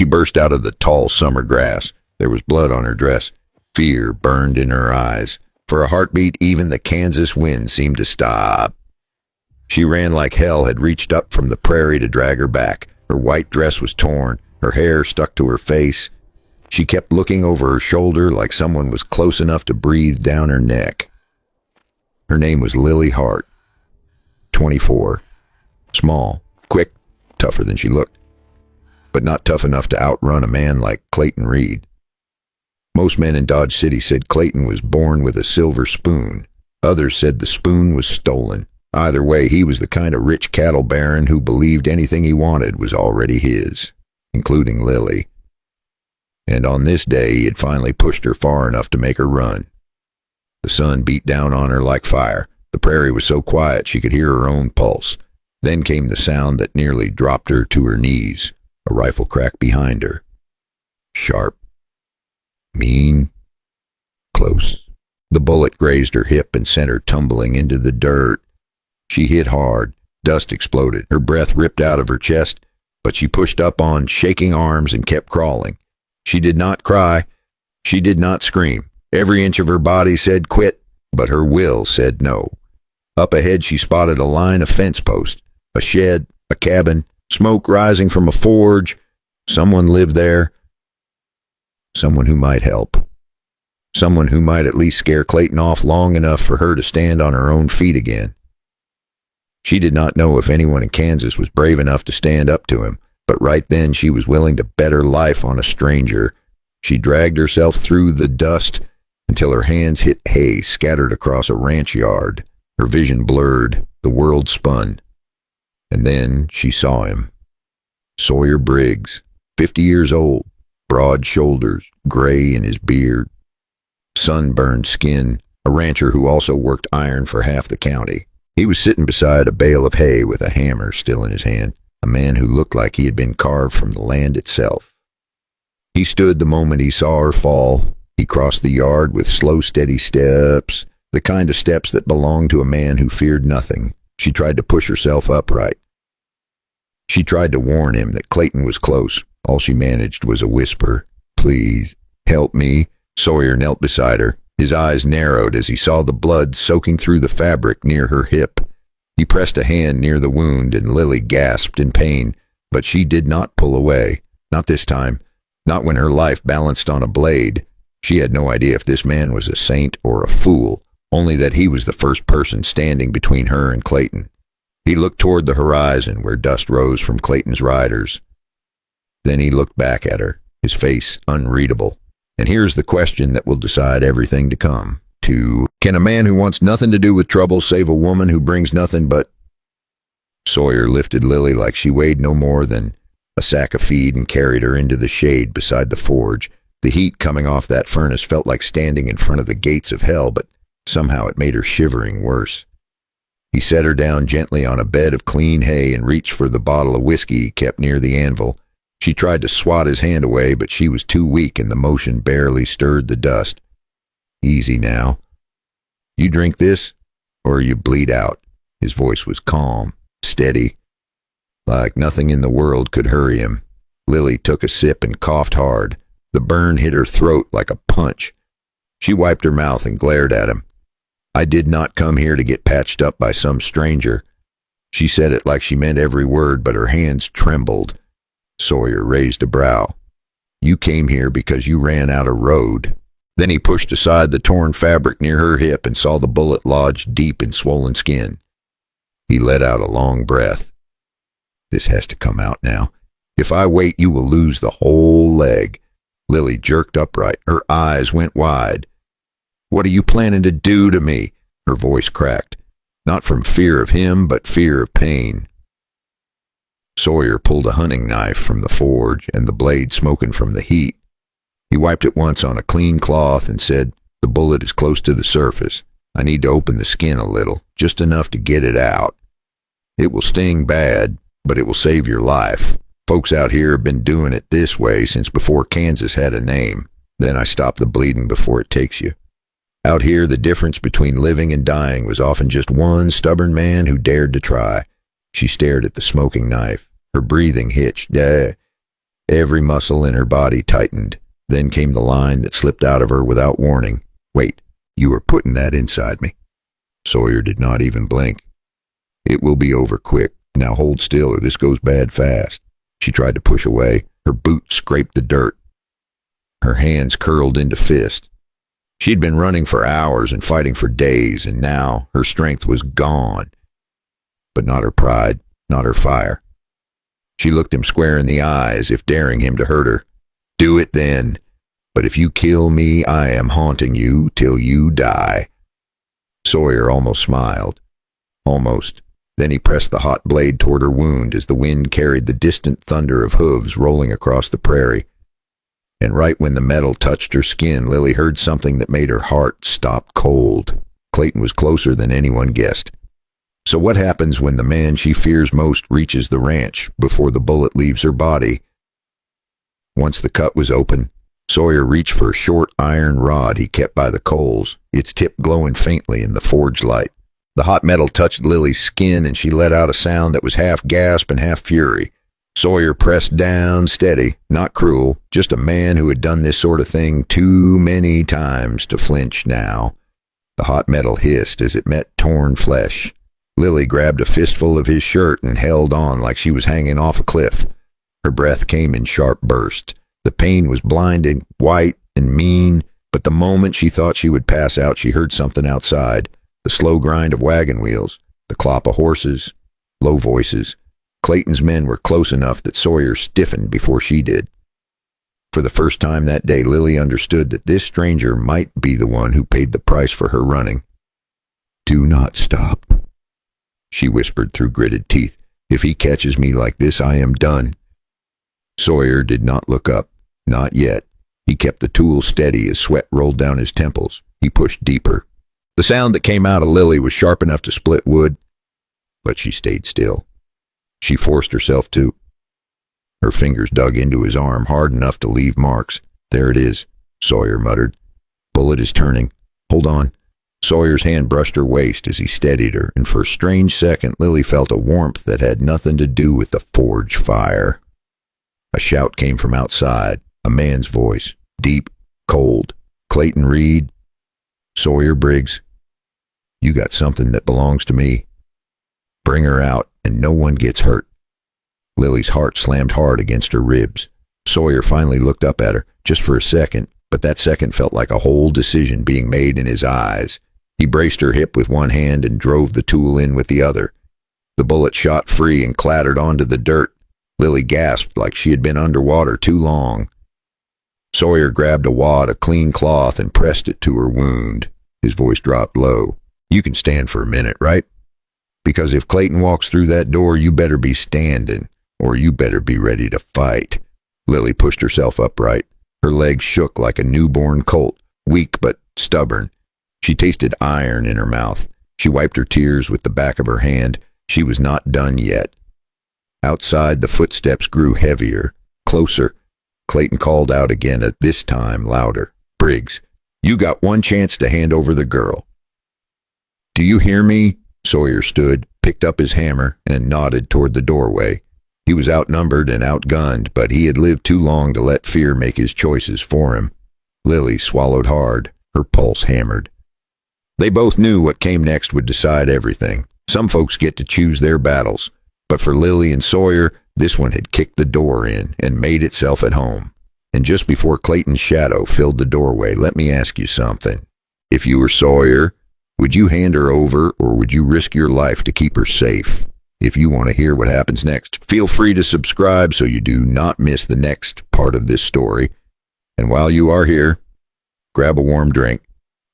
She burst out of the tall summer grass. There was blood on her dress. Fear burned in her eyes. For a heartbeat, even the Kansas wind seemed to stop. She ran like hell had reached up from the prairie to drag her back. Her white dress was torn. Her hair stuck to her face. She kept looking over her shoulder like someone was close enough to breathe down her neck. Her name was Lily Hart. 24. Small, quick, tougher than she looked, but not tough enough to outrun a man like Clayton Reed. Most men in Dodge City said Clayton was born with a silver spoon. Others said the spoon was stolen. Either way, he was the kind of rich cattle baron who believed anything he wanted was already his, including Lily. And on this day, he had finally pushed her far enough to make her run. The sun beat down on her like fire. The prairie was so quiet she could hear her own pulse. Then came the sound that nearly dropped her to her knees. A rifle crack behind her. Sharp. Mean. Close. The bullet grazed her hip and sent her tumbling into the dirt. She hit hard. Dust exploded. Her breath ripped out of her chest, but she pushed up on shaking arms and kept crawling. She did not cry. She did not scream. Every inch of her body said quit, but her will said no. Up ahead she spotted a line of fence posts, a shed, a cabin, smoke rising from a forge. Someone lived there. Someone who might help. Someone who might at least scare Clayton off long enough for her to stand on her own feet again. She did not know if anyone in Kansas was brave enough to stand up to him, but right then she was willing to bet her life on a stranger. She dragged herself through the dust until her hands hit hay scattered across a ranch yard. Her vision blurred, the world spun. And then she saw him. Sawyer Briggs, 50 years old, broad shoulders, gray in his beard, sunburned skin, a rancher who also worked iron for half the county. He was sitting beside a bale of hay with a hammer still in his hand, a man who looked like he had been carved from the land itself. He stood the moment he saw her fall. He crossed the yard with slow, steady steps, the kind of steps that belonged to a man who feared nothing. She tried to push herself upright. She tried to warn him that Clayton was close. All she managed was a whisper. Please, help me. Sawyer knelt beside her. His eyes narrowed as he saw the blood soaking through the fabric near her hip. He pressed a hand near the wound and Lily gasped in pain, but she did not pull away. Not this time. Not when her life balanced on a blade. She had no idea if this man was a saint or a fool, only that he was the first person standing between her and Clayton. He looked toward the horizon where dust rose from Clayton's riders. Then he looked back at her, his face unreadable. And here's the question that will decide everything to come. Can a man who wants nothing to do with trouble save a woman who brings nothing but... Sawyer lifted Lily like she weighed no more than a sack of feed and carried her into the shade beside the forge. The heat coming off that furnace felt like standing in front of the gates of hell, but somehow it made her shivering worse. He set her down gently on a bed of clean hay and reached for the bottle of whiskey he kept near the anvil. She tried to swat his hand away, but she was too weak and the motion barely stirred the dust. Easy now. You drink this, or you bleed out. His voice was calm, steady, like nothing in the world could hurry him. Lily took a sip and coughed hard. The burn hit her throat like a punch. She wiped her mouth and glared at him. I did not come here to get patched up by some stranger. She said it like she meant every word, but her hands trembled. Sawyer raised a brow. You came here because you ran out of road. Then he pushed aside the torn fabric near her hip and saw the bullet lodged deep in swollen skin. He let out a long breath. This has to come out now. If I wait, you will lose the whole leg. Lily jerked upright. Her eyes went wide. What are you planning to do to me? Her voice cracked. Not from fear of him, but fear of pain. Sawyer pulled a hunting knife from the forge and the blade smoking from the heat. He wiped it once on a clean cloth and said, the bullet is close to the surface. I need to open the skin a little, just enough to get it out. It will sting bad, but it will save your life. Folks out here have been doing it this way since before Kansas had a name. Then I stop the bleeding before it takes you. Out here, the difference between living and dying was often just one stubborn man who dared to try. She stared at the smoking knife. Her breathing hitched. Every muscle in her body tightened. Then came the line that slipped out of her without warning. "Wait, you were putting that inside me." Sawyer did not even blink. "It will be over quick. Now hold still or this goes bad fast." She tried to push away. Her boot scraped the dirt. Her hands curled into fists. She'd been running for hours and fighting for days, and now her strength was gone. But not her pride, not her fire. She looked him square in the eye as if daring him to hurt her. "Do it then. But if you kill me, I am haunting you till you die." Sawyer almost smiled. Almost. Then he pressed the hot blade toward her wound as the wind carried the distant thunder of hooves rolling across the prairie. And right when the metal touched her skin, Lily heard something that made her heart stop cold. Clayton was closer than anyone guessed. So what happens when the man she fears most reaches the ranch before the bullet leaves her body? Once the cut was open, Sawyer reached for a short iron rod he kept by the coals, its tip glowing faintly in the forge light. The hot metal touched Lily's skin, and she let out a sound that was half gasp and half fury. Sawyer pressed down, steady, not cruel, just a man who had done this sort of thing too many times to flinch now. The hot metal hissed as it met torn flesh. Lily grabbed a fistful of his shirt and held on like she was hanging off a cliff. Her breath came in sharp bursts. The pain was blinding, white and mean, but the moment she thought she would pass out, she heard something outside. The slow grind of wagon wheels, the clop of horses, low voices. Clayton's men were close enough that Sawyer stiffened before she did. For the first time that day, Lily understood that this stranger might be the one who paid the price for her running. "Do not stop," she whispered through gritted teeth. "If he catches me like this, I am done." Sawyer did not look up. Not yet. He kept the tool steady as sweat rolled down his temples. He pushed deeper. The sound that came out of Lily was sharp enough to split wood, but she stayed still. She forced herself to. Her fingers dug into his arm hard enough to leave marks. "There it is," Sawyer muttered. "Bullet is turning. Hold on." Sawyer's hand brushed her waist as he steadied her, and for a strange second Lily felt a warmth that had nothing to do with the forge fire. A shout came from outside, a man's voice, deep, cold. "Clayton Reed? Sawyer Briggs? You got something that belongs to me. Bring her out, and no one gets hurt." Lily's heart slammed hard against her ribs. Sawyer finally looked up at her, just for a second, but that second felt like a whole decision being made in his eyes. He braced her hip with one hand and drove the tool in with the other. The bullet shot free and clattered onto the dirt. Lily gasped like she had been underwater too long. Sawyer grabbed a wad of clean cloth and pressed it to her wound. His voice dropped low. "You can stand for a minute, right? Because if Clayton walks through that door, you better be standing, or you better be ready to fight." Lily pushed herself upright. Her legs shook like a newborn colt, weak but stubborn. She tasted iron in her mouth. She wiped her tears with the back of her hand. She was not done yet. Outside, the footsteps grew heavier, closer. Clayton called out again, at this time louder. "Briggs, you got one chance to hand over the girl." "Do you hear me?" Sawyer stood, picked up his hammer, and nodded toward the doorway. He was outnumbered and outgunned, but he had lived too long to let fear make his choices for him. Lily swallowed hard, her pulse hammered. They both knew what came next would decide everything. Some folks get to choose their battles, but for Lily and Sawyer, this one had kicked the door in and made itself at home. And just before Clayton's shadow filled the doorway, "Let me ask you something. If you were Sawyer, would you hand her over, or would you risk your life to keep her safe?" If you want to hear what happens next, feel free to subscribe so you do not miss the next part of this story. And while you are here, grab a warm drink,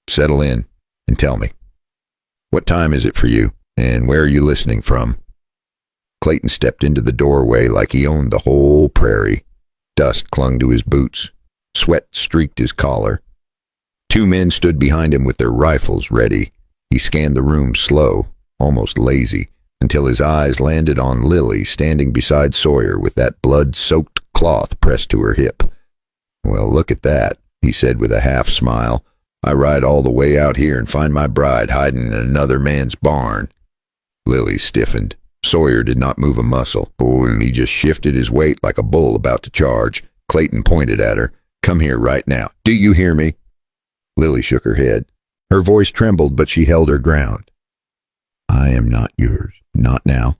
settle in, and tell me, what time is it for you, and where are you listening from? Clayton stepped into the doorway like he owned the whole prairie. Dust clung to his boots. Sweat streaked his collar. Two men stood behind him with their rifles ready. He scanned the room slow, almost lazy, until his eyes landed on Lily standing beside Sawyer with that blood-soaked cloth pressed to her hip. "Well, look at that," he said with a half-smile. "I ride all the way out here and find my bride hiding in another man's barn." Lily stiffened. Sawyer did not move a muscle. Oh, and he just shifted his weight like a bull about to charge. Clayton pointed at her. Come here right now. Do you hear me? Lily shook her head. Her voice trembled, but she held her ground. I am not yours. Not now.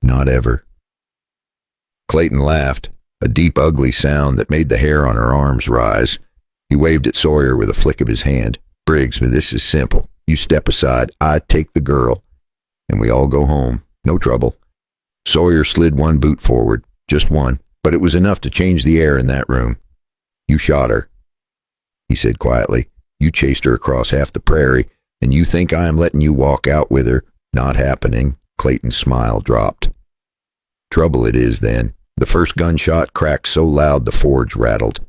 Not ever. Clayton laughed, a deep, ugly sound that made the hair on her arms rise. He waved at Sawyer with a flick of his hand. Briggs, this is simple. You step aside, I take the girl, and we all go home. No trouble. Sawyer slid one boot forward, just one, but it was enough to change the air in that room. You shot her, he said quietly. You chased her across half the prairie, and you think I am letting you walk out with her? Not happening. Clayton's smile dropped. Trouble it is then. The first gunshot cracked so loud the forge rattled.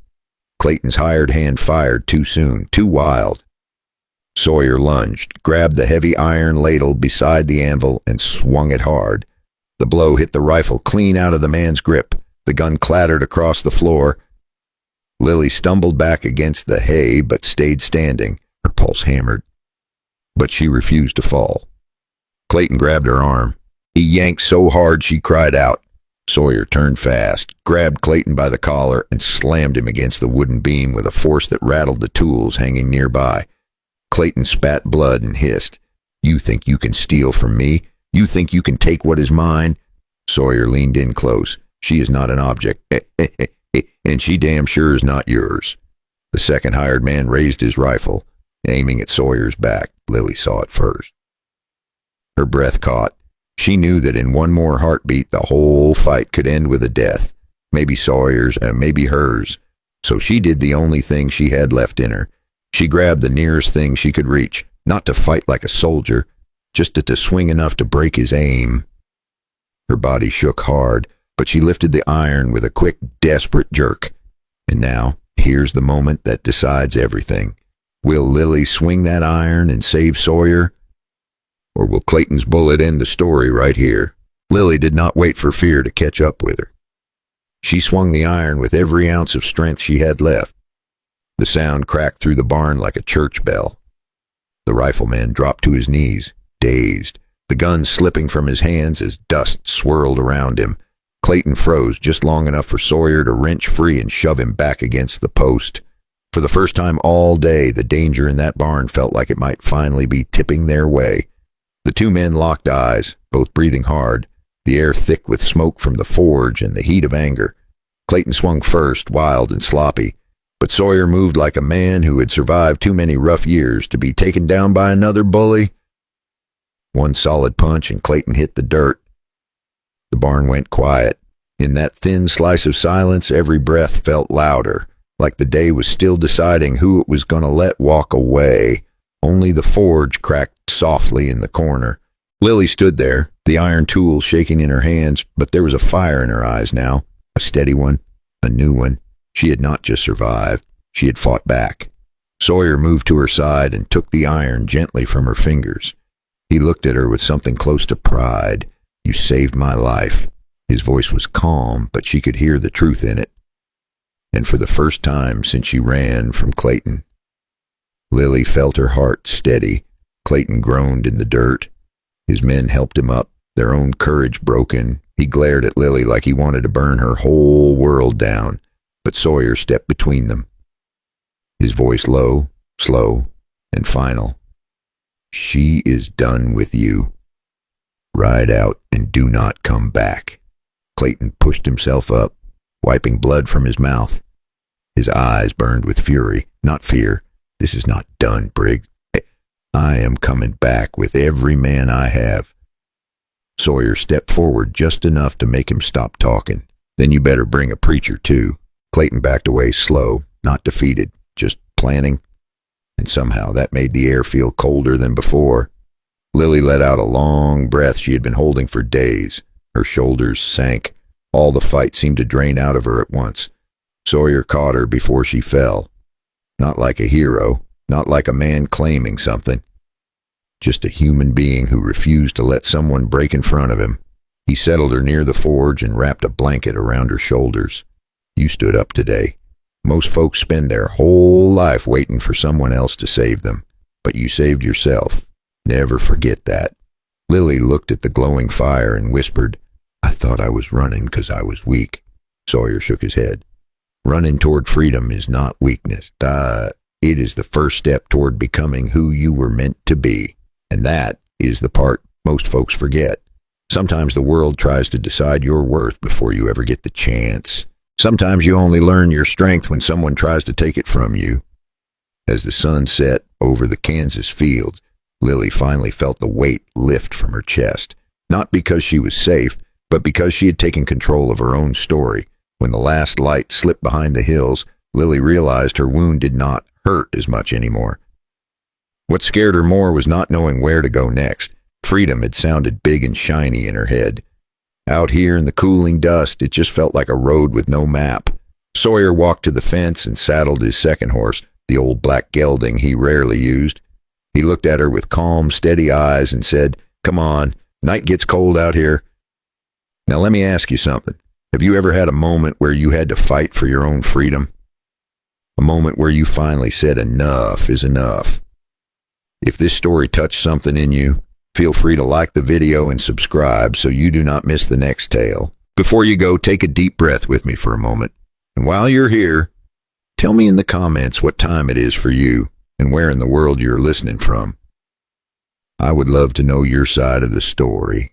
Clayton's hired hand fired too soon, too wild. Sawyer lunged, grabbed the heavy iron ladle beside the anvil, and swung it hard. The blow hit the rifle clean out of the man's grip. The gun clattered across the floor. Lily stumbled back against the hay, but stayed standing, her pulse hammered. But she refused to fall. Clayton grabbed her arm. He yanked so hard she cried out. Sawyer turned fast, grabbed Clayton by the collar, and slammed him against the wooden beam with a force that rattled the tools hanging nearby. Clayton spat blood and hissed. You think you can steal from me? You think you can take what is mine? Sawyer leaned in close. She is not an object, and she damn sure is not yours. The second hired man raised his rifle, aiming at Sawyer's back. Lily saw it first. Her breath caught. She knew that in one more heartbeat the whole fight could end with a death, maybe Sawyer's and maybe hers. So she did the only thing she had left in her. She grabbed the nearest thing she could reach, not to fight like a soldier, just to swing enough to break his aim. Her body shook hard, but she lifted the iron with a quick, desperate jerk. And now, here's the moment that decides everything. Will Lily swing that iron and save Sawyer? Or will Clayton's bullet end the story right here? Lily did not wait for fear to catch up with her. She swung the iron with every ounce of strength she had left. The sound cracked through the barn like a church bell. The rifleman dropped to his knees, dazed, the gun slipping from his hands as dust swirled around him. Clayton froze just long enough for Sawyer to wrench free and shove him back against the post. For the first time all day, the danger in that barn felt like it might finally be tipping their way. The two men locked eyes, both breathing hard, the air thick with smoke from the forge and the heat of anger. Clayton swung first, wild and sloppy, but Sawyer moved like a man who had survived too many rough years to be taken down by another bully. One solid punch and Clayton hit the dirt. The barn went quiet. In that thin slice of silence, every breath felt louder, like the day was still deciding who it was going to let walk away. Only the forge cracked softly in the corner. Lily stood there, the iron tool shaking in her hands, but there was a fire in her eyes now, a steady one, a new one. She had not just survived, she had fought back. Sawyer moved to her side and took the iron gently from her fingers. He looked at her with something close to pride. You saved my life. His voice was calm, but she could hear the truth in it. And for the first time since she ran from Clayton, Lily felt her heart steady. Clayton groaned in the dirt. His men helped him up, their own courage broken. He glared at Lily like he wanted to burn her whole world down, but Sawyer stepped between them. His voice low, slow, and final. She is done with you. Ride out and do not come back. Clayton pushed himself up, wiping blood from his mouth. His eyes burned with fury, not fear. This is not done, Briggs. I am coming back with every man I have. Sawyer stepped forward just enough to make him stop talking. Then you better bring a preacher, too. Clayton backed away slow, not defeated, just planning. And somehow that made the air feel colder than before. Lily let out a long breath she had been holding for days. Her shoulders sank. All the fight seemed to drain out of her at once. Sawyer caught her before she fell. Not like a hero, not like a man claiming something. Just a human being who refused to let someone break in front of him. He settled her near the forge and wrapped a blanket around her shoulders. You stood up today. Most folks spend their whole life waiting for someone else to save them, but you saved yourself. Never forget that. Lily looked at the glowing fire and whispered, "I thought I was running because I was weak." Sawyer shook his head. "Running toward freedom is not weakness. It is the first step toward becoming who you were meant to be. And that is the part most folks forget. Sometimes the world tries to decide your worth before you ever get the chance. Sometimes you only learn your strength when someone tries to take it from you." As the sun set over the Kansas fields, Lily finally felt the weight lift from her chest. Not because she was safe, but because she had taken control of her own story. When the last light slipped behind the hills, Lily realized her wound did not hurt as much anymore. What scared her more was not knowing where to go next. Freedom had sounded big and shiny in her head. Out here in the cooling dust, it just felt like a road with no map. Sawyer walked to the fence and saddled his second horse, the old black gelding he rarely used. He looked at her with calm, steady eyes and said, "Come on, night gets cold out here. Now let me ask you something. Have you ever had a moment where you had to fight for your own freedom? A moment where you finally said enough is enough?" If this story touched something in you, feel free to like the video and subscribe so you do not miss the next tale. Before you go, take a deep breath with me for a moment. And while you're here, tell me in the comments what time it is for you and where in the world you're listening from. I would love to know your side of the story.